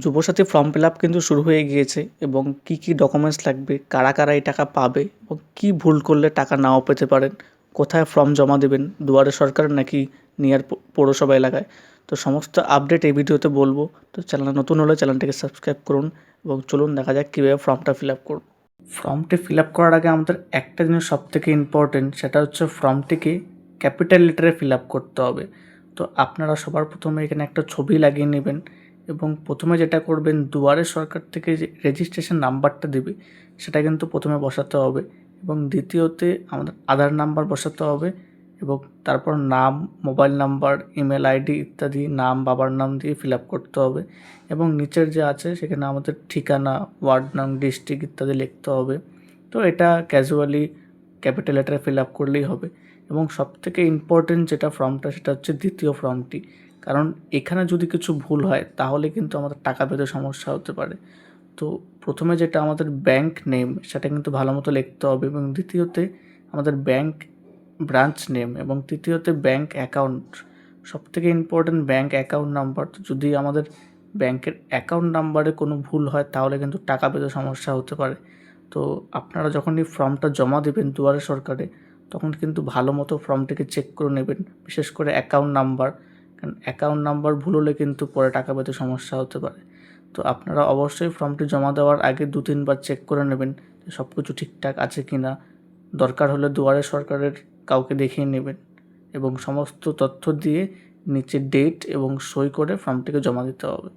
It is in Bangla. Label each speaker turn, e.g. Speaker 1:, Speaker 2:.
Speaker 1: যুবসাথী ফর্ম ফিল আপ কিন্তু শুরু হয়ে গিয়েছে এবং কী কী ডকুমেন্টস লাগবে, কারা কারা এই টাকা পাবে এবং কী ভুল করলে টাকা নাও পেতে পারেন, কোথায় ফর্ম জমা দেবেন, দুয়ারে সরকার নাকি নিয়ার পৌরসভা এলাকায়, তো সমস্ত আপডেট এই ভিডিওতে বলবো। তো চ্যানেল নতুন হলে চ্যানেলটিকে সাবস্ক্রাইব করুন এবং চলুন দেখা যাক কীভাবে ফর্মটা ফিল আপ করব। ফর্মটি ফিল আপ করার আগে আমাদের একটা জিনিস সবথেকে ইম্পর্টেন্ট, সেটা হচ্ছে ফর্মটিকে ক্যাপিটাল লেটারে ফিল আপ করতে হবে। তো আপনারা সবার প্রথমে এখানে একটা ছবি লাগিয়ে নেবেন এবং প্রথমে যেটা করবেন, দুয়ারে সরকার থেকে যে রেজিস্ট্রেশন নাম্বারটা দেবে সেটা কিন্তু প্রথমে বসাতে হবে এবং দ্বিতীয়তে আমাদের আধার নাম্বার বসাতে হবে এবং তারপর নাম, মোবাইল নাম্বার, ইমেল আইডি ইত্যাদি নাম, বাবার নাম দিয়ে ফিল আপ করতে হবে এবং নিচের যে আছে সেখানে আমাদের ঠিকানা, ওয়ার্ড নাম, ডিস্ট্রিক্ট ইত্যাদি লিখতে হবে। তো এটা ক্যাজুয়ালি ক্যাপিটাল লেটারে ফিল আপ করলেই হবে এবং সবথেকে ইম্পর্টেন্ট যেটা ফর্মটা, সেটা হচ্ছে দ্বিতীয় ফর্মটি, কারণ এখানে যদি কিছু ভুল হয় তাহলে কিন্তু আমাদের টাকা পেতে সমস্যা হতে পারে। তো প্রথমে যেটা আমাদের ব্যাংক নেম সেটা কিন্তু ভালো মতো লিখতে হবে এবং দ্বিতীয়তে আমাদের ব্যাংক ব্রাঞ্চ নেম এবং তৃতীয়তে ব্যাংক অ্যাকাউন্ট, সবথেকে ইম্পর্ট্যান্ট ব্যাংক অ্যাকাউন্ট নাম্বার। তো যদি আমাদের ব্যাংকের অ্যাকাউন্ট নাম্বারে কোনো ভুল হয় তাহলে কিন্তু টাকা পেতে সমস্যা হতে পারে। তো আপনারা যখন এই ফর্মটা জমা দেবেন দুয়ারে সরকারে, তখন কিন্তু ভালো মতো ফর্মটিকে চেক করে নেবেন, বিশেষ করে অ্যাকাউন্ট নাম্বার, কারণ অ্যাকাউন্ট নাম্বার ভুল হলে কিন্তু পরে টাকা পেতে সমস্যা হতে পারে। তো আপনারা অবশ্যই ফর্মটি জমা দেওয়ার আগে 2-3 বার চেক করে নেবেন যে সব কিছু ঠিকঠাক আছে কি না। দরকার হলে দুয়ারে সরকারের কাউকে দেখিয়ে নেবেন এবং সমস্ত তথ্য দিয়ে নিচে ডেট এবং সই করে ফর্মটিকে জমা দিতে হবে।